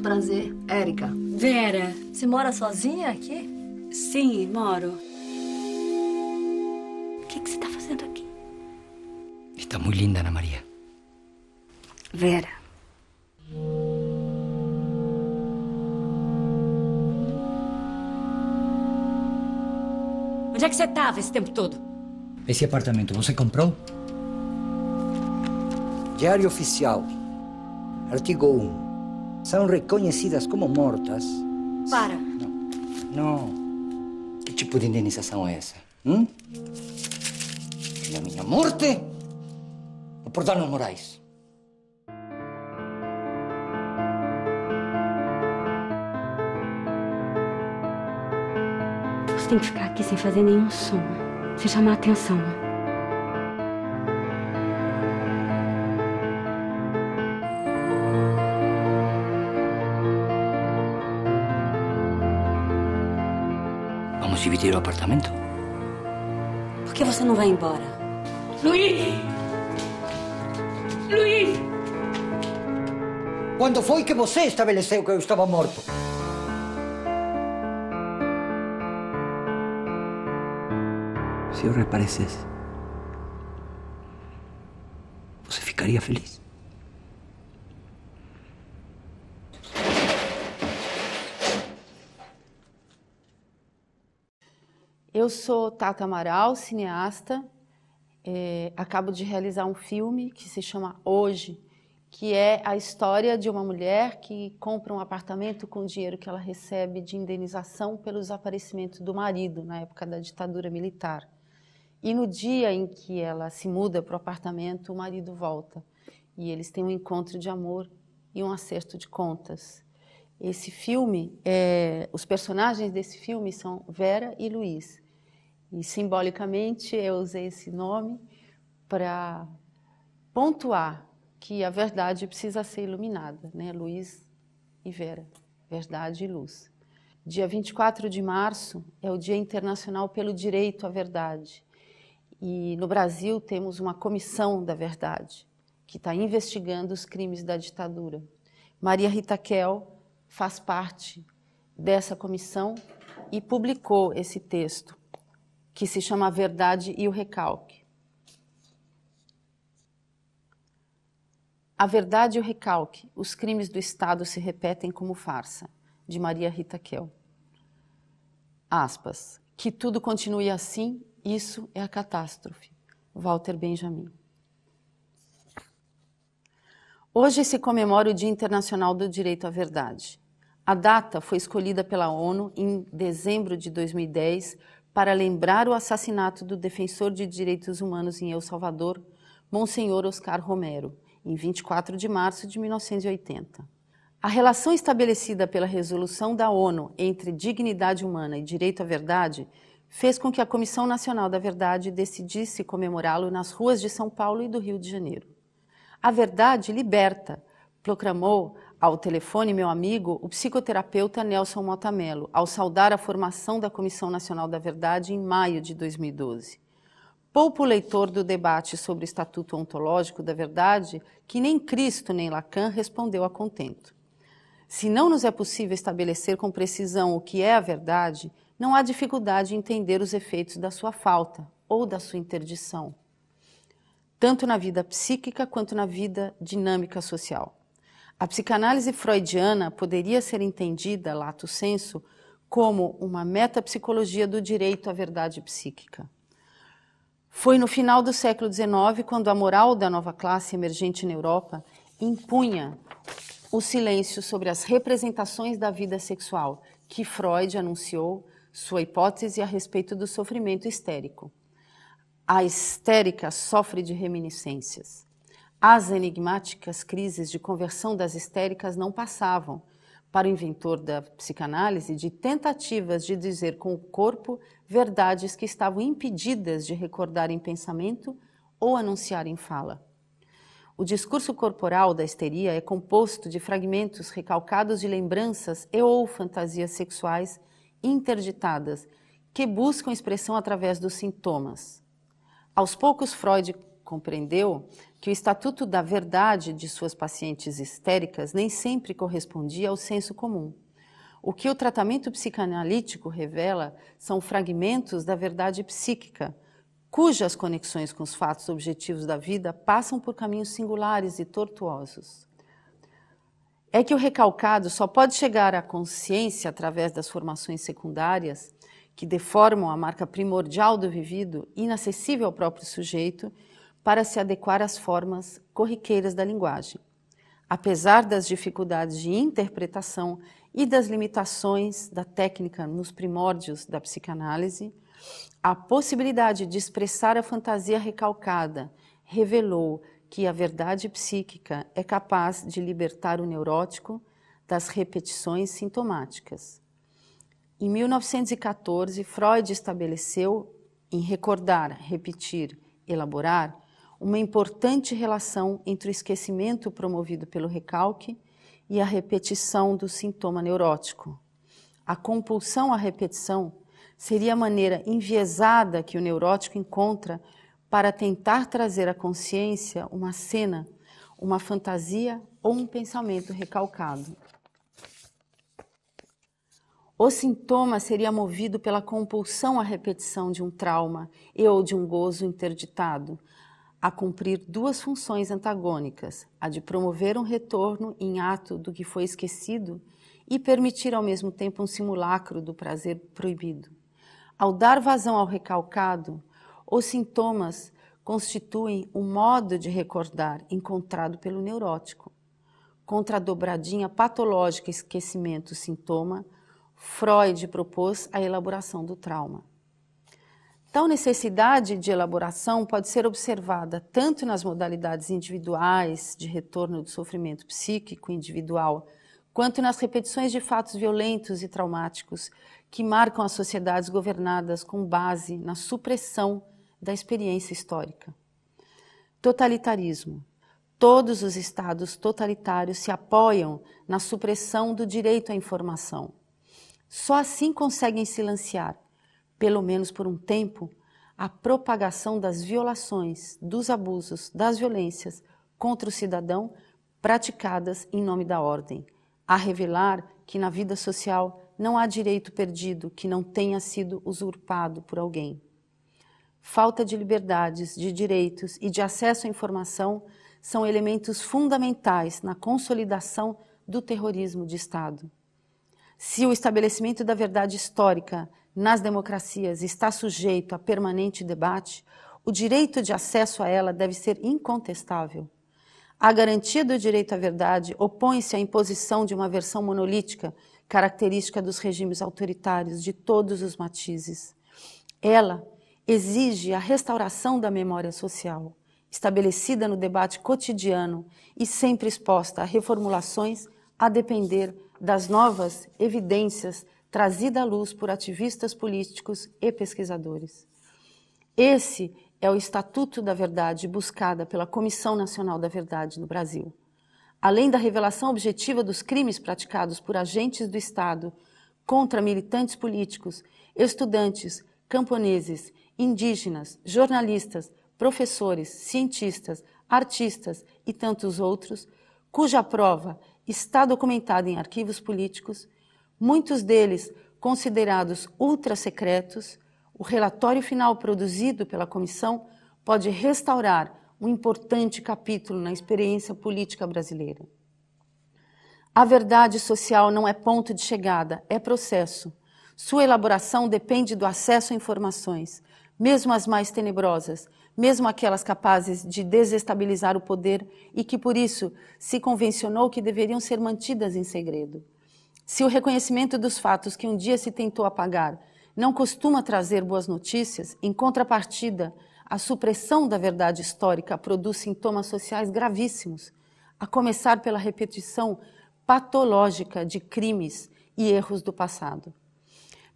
prazer. Érica. Vera. Você mora sozinha aqui? Sim, moro. O que você está fazendo aqui? Está muito linda, Ana Maria. Vera. Onde é que você estava esse tempo todo? Esse apartamento você comprou? Diário Oficial. Artigo 1. São reconhecidas como mortas. Para. Não. Que tipo de indenização é essa? Na minha morte? Ou por danos morais? Você tem que ficar aqui sem fazer nenhum som, sem chamar a atenção. Vamos dividir o apartamento? Por que você não vai embora? Luiz! Luiz! Quando foi que você estabeleceu que eu estava morto? Se eu reaparecesse, você ficaria feliz? Eu sou Tata Amaral, cineasta. Acabo de realizar um filme que se chama Hoje, que é a história de uma mulher que compra um apartamento com o dinheiro que ela recebe de indenização pelo desaparecimento do marido na época da ditadura militar. E no dia em que ela se muda para o apartamento, o marido volta. E eles têm um encontro de amor e um acerto de contas. Esse filme, os personagens desse filme são Vera e Luiz. E simbolicamente eu usei esse nome para pontuar que a verdade precisa ser iluminada, né? Luiz e Vera, verdade e luz. Dia 24 de março é o Dia Internacional pelo Direito à Verdade. E no Brasil temos uma comissão da verdade, que está investigando os crimes da ditadura. Maria Rita Kell faz parte dessa comissão e publicou esse texto, que se chama A Verdade e o Recalque. A Verdade e o Recalque, os crimes do Estado se repetem como farsa, de Maria Rita Kell. Aspas, que tudo continue assim, isso é a catástrofe. Walter Benjamin. Hoje se comemora o Dia Internacional do Direito à Verdade. A data foi escolhida pela ONU em dezembro de 2010 para lembrar o assassinato do defensor de direitos humanos em El Salvador, Monsenhor Oscar Romero, em 24 de março de 1980. A relação estabelecida pela resolução da ONU entre dignidade humana e direito à verdade fez com que a Comissão Nacional da Verdade decidisse comemorá-lo nas ruas de São Paulo e do Rio de Janeiro. A verdade liberta, proclamou ao telefone meu amigo, o psicoterapeuta Nelson Mota Mello, ao saudar a formação da Comissão Nacional da Verdade em maio de 2012. Poupa o leitor do debate sobre o Estatuto Ontológico da Verdade, que nem Cristo nem Lacan respondeu a contento. Se não nos é possível estabelecer com precisão o que é a verdade, não há dificuldade em entender os efeitos da sua falta ou da sua interdição, tanto na vida psíquica quanto na vida dinâmica social. A psicanálise freudiana poderia ser entendida, lato sensu, como uma metapsicologia do direito à verdade psíquica. Foi no final do século XIX, quando a moral da nova classe emergente na Europa impunha o silêncio sobre as representações da vida sexual, que Freud anunciou sua hipótese a respeito do sofrimento histérico. A histérica sofre de reminiscências. As enigmáticas crises de conversão das histéricas não passavam, para o inventor da psicanálise, de tentativas de dizer com o corpo verdades que estavam impedidas de recordar em pensamento ou anunciar em fala. O discurso corporal da histeria é composto de fragmentos recalcados de lembranças e ou fantasias sexuais interditadas, que buscam expressão através dos sintomas. Aos poucos, Freud compreendeu que o Estatuto da Verdade de suas pacientes histéricas nem sempre correspondia ao senso comum. O que o tratamento psicanalítico revela são fragmentos da verdade psíquica, cujas conexões com os fatos objetivos da vida passam por caminhos singulares e tortuosos. É que o recalcado só pode chegar à consciência através das formações secundárias, que deformam a marca primordial do vivido, inacessível ao próprio sujeito, para se adequar às formas corriqueiras da linguagem. Apesar das dificuldades de interpretação e das limitações da técnica nos primórdios da psicanálise, a possibilidade de expressar a fantasia recalcada revelou que a verdade psíquica é capaz de libertar o neurótico das repetições sintomáticas. Em 1914, Freud estabeleceu, em recordar, repetir, elaborar, uma importante relação entre o esquecimento promovido pelo recalque e a repetição do sintoma neurótico. A compulsão à repetição seria a maneira enviesada que o neurótico encontra para tentar trazer à consciência uma cena, uma fantasia ou um pensamento recalcado. O sintoma seria movido pela compulsão à repetição de um trauma e ou de um gozo interditado, a cumprir duas funções antagônicas, a de promover um retorno em ato do que foi esquecido e permitir ao mesmo tempo um simulacro do prazer proibido. Ao dar vazão ao recalcado, os sintomas constituem um modo de recordar encontrado pelo neurótico. Contra a dobradinha patológica esquecimento-sintoma, Freud propôs a elaboração do trauma. Tal necessidade de elaboração pode ser observada tanto nas modalidades individuais de retorno do sofrimento psíquico individual, quanto nas repetições de fatos violentos e traumáticos que marcam as sociedades governadas com base na supressão da experiência histórica. Totalitarismo. Todos os estados totalitários se apoiam na supressão do direito à informação. Só assim conseguem silenciar, pelo menos por um tempo, a propagação das violações, dos abusos, das violências contra o cidadão praticadas em nome da ordem, a revelar que na vida social não há direito perdido que não tenha sido usurpado por alguém. Falta de liberdades, de direitos e de acesso à informação são elementos fundamentais na consolidação do terrorismo de Estado. Se o estabelecimento da verdade histórica nas democracias está sujeito a permanente debate, o direito de acesso a ela deve ser incontestável. A garantia do direito à verdade opõe-se à imposição de uma versão monolítica, característica dos regimes autoritários de todos os matizes. Ela exige a restauração da memória social, estabelecida no debate cotidiano e sempre exposta a reformulações a depender das novas evidências trazidas à luz por ativistas políticos e pesquisadores. Esse é o Estatuto da Verdade buscada pela Comissão Nacional da Verdade no Brasil. Além da revelação objetiva dos crimes praticados por agentes do Estado contra militantes políticos, estudantes, camponeses, indígenas, jornalistas, professores, cientistas, artistas e tantos outros, cuja prova está documentada em arquivos políticos, muitos deles considerados ultra-secretos, o relatório final produzido pela comissão pode restaurar um importante capítulo na experiência política brasileira. A verdade social não é ponto de chegada, é processo. Sua elaboração depende do acesso a informações, mesmo as mais tenebrosas, mesmo aquelas capazes de desestabilizar o poder e que, por isso, se convencionou que deveriam ser mantidas em segredo. Se o reconhecimento dos fatos que um dia se tentou apagar não costuma trazer boas notícias, em contrapartida, a supressão da verdade histórica produz sintomas sociais gravíssimos, a começar pela repetição patológica de crimes e erros do passado.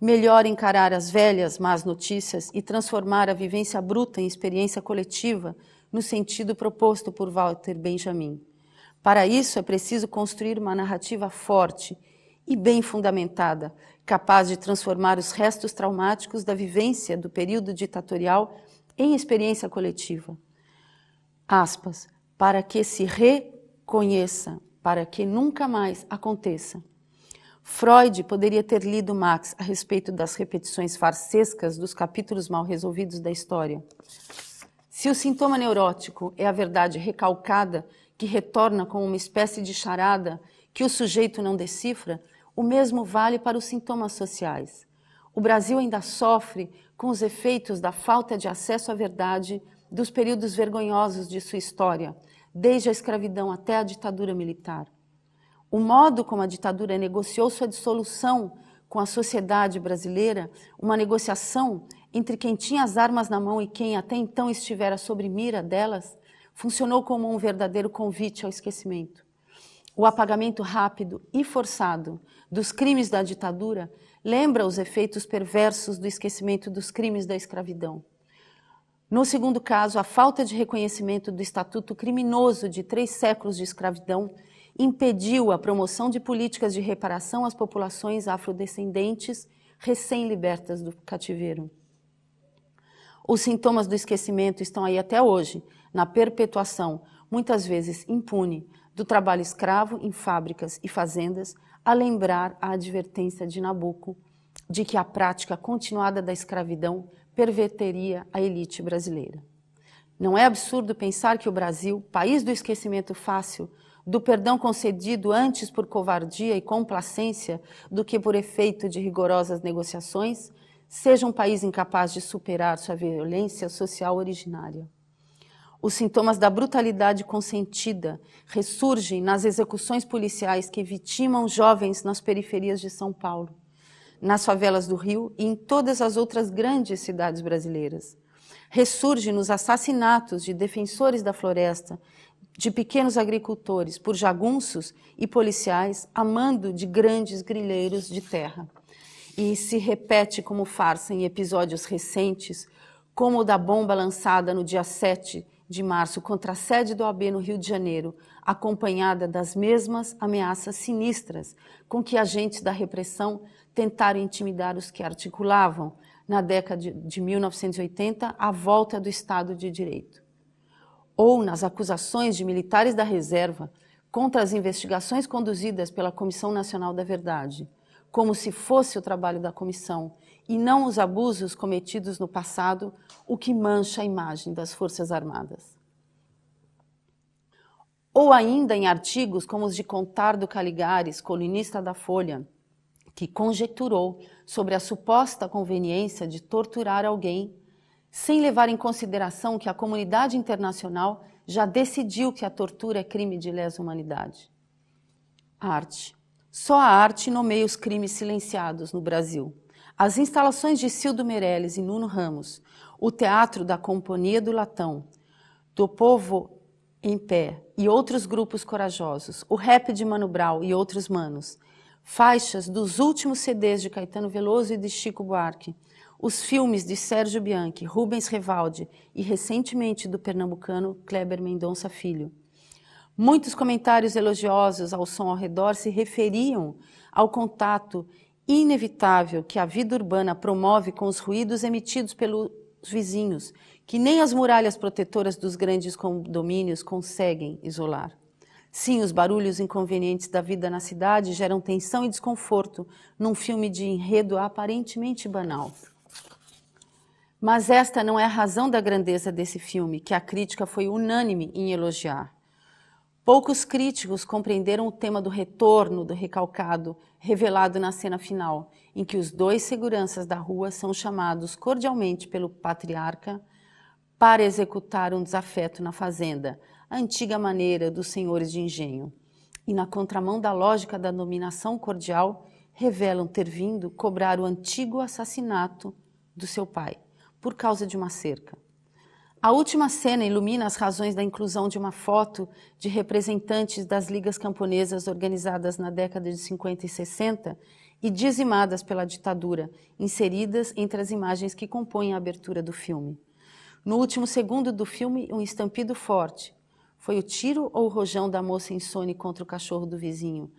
Melhor encarar as velhas más notícias e transformar a vivência bruta em experiência coletiva no sentido proposto por Walter Benjamin. Para isso é preciso construir uma narrativa forte e bem fundamentada, capaz de transformar os restos traumáticos da vivência do período ditatorial em experiência coletiva. Aspas. para que se reconheça, para que nunca mais aconteça. Freud poderia ter lido Marx a respeito das repetições farsescas dos capítulos mal resolvidos da história. Se o sintoma neurótico é a verdade recalcada, que retorna como uma espécie de charada que o sujeito não decifra, o mesmo vale para os sintomas sociais. O Brasil ainda sofre com os efeitos da falta de acesso à verdade dos períodos vergonhosos de sua história, desde a escravidão até a ditadura militar. O modo como a ditadura negociou sua dissolução com a sociedade brasileira, uma negociação entre quem tinha as armas na mão e quem até então estivera sob mira delas, funcionou como um verdadeiro convite ao esquecimento. O apagamento rápido e forçado dos crimes da ditadura lembra os efeitos perversos do esquecimento dos crimes da escravidão. No segundo caso, a falta de reconhecimento do estatuto criminoso de 3 séculos de escravidão impediu a promoção de políticas de reparação às populações afrodescendentes recém-libertas do cativeiro. Os sintomas do esquecimento estão aí até hoje, na perpetuação, muitas vezes impune, do trabalho escravo em fábricas e fazendas, a lembrar a advertência de Nabucco de que a prática continuada da escravidão perverteria a elite brasileira. Não é absurdo pensar que o Brasil, país do esquecimento fácil, do perdão concedido antes por covardia e complacência do que por efeito de rigorosas negociações, seja um país incapaz de superar sua violência social originária. Os sintomas da brutalidade consentida ressurgem nas execuções policiais que vitimam jovens nas periferias de São Paulo, nas favelas do Rio e em todas as outras grandes cidades brasileiras. Ressurge nos assassinatos de defensores da floresta, de pequenos agricultores por jagunços e policiais a mando de grandes grileiros de terra. E se repete como farsa em episódios recentes, como o da bomba lançada no dia 7 de março contra a sede do OAB no Rio de Janeiro, acompanhada das mesmas ameaças sinistras com que agentes da repressão tentaram intimidar os que articulavam, na década de 1980, a volta do Estado de Direito. Ou nas acusações de militares da reserva contra as investigações conduzidas pela Comissão Nacional da Verdade, como se fosse o trabalho da comissão e não os abusos cometidos no passado, o que mancha a imagem das Forças Armadas. Ou ainda em artigos como os de Contardo Caligares, colunista da Folha, que conjecturou sobre a suposta conveniência de torturar alguém, sem levar em consideração que a comunidade internacional já decidiu que a tortura é crime de lesa humanidade. Arte. Só a arte nomeia os crimes silenciados no Brasil. As instalações de Cildo Meirelles e Nuno Ramos, o teatro da Companhia do Latão, do Povo em Pé e outros grupos corajosos, o rap de Mano Brown e outros manos, faixas dos últimos CDs de Caetano Veloso e de Chico Buarque, os filmes de Sérgio Bianchi, Rubens Revaldi e recentemente do pernambucano Kleber Mendonça Filho. Muitos comentários elogiosos ao som ao redor se referiam ao contato inevitável que a vida urbana promove com os ruídos emitidos pelos vizinhos, que nem as muralhas protetoras dos grandes condomínios conseguem isolar. Sim, os barulhos inconvenientes da vida na cidade geram tensão e desconforto num filme de enredo aparentemente banal. Mas esta não é a razão da grandeza desse filme, que a crítica foi unânime em elogiar. Poucos críticos compreenderam o tema do retorno do recalcado, revelado na cena final, em que os 2 seguranças da rua são chamados cordialmente pelo patriarca para executar um desafeto na fazenda, a antiga maneira dos senhores de engenho. E na contramão da lógica da dominação cordial, revelam ter vindo cobrar o antigo assassinato do seu pai, por causa de uma cerca. A última cena ilumina as razões da inclusão de uma foto de representantes das ligas camponesas organizadas na década de 50 e 60 e dizimadas pela ditadura, inseridas entre as imagens que compõem a abertura do filme. No último segundo do filme, um estampido forte. Foi o tiro ou o rojão da moça insone contra o cachorro do vizinho?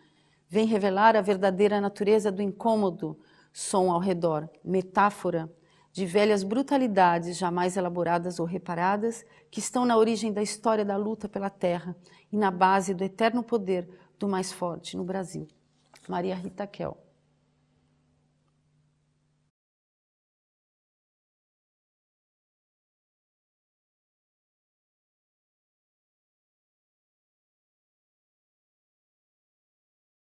Vem revelar a verdadeira natureza do incômodo som ao redor, metáfora de velhas brutalidades jamais elaboradas ou reparadas, que estão na origem da história da luta pela terra e na base do eterno poder do mais forte no Brasil. Maria Rita Kell.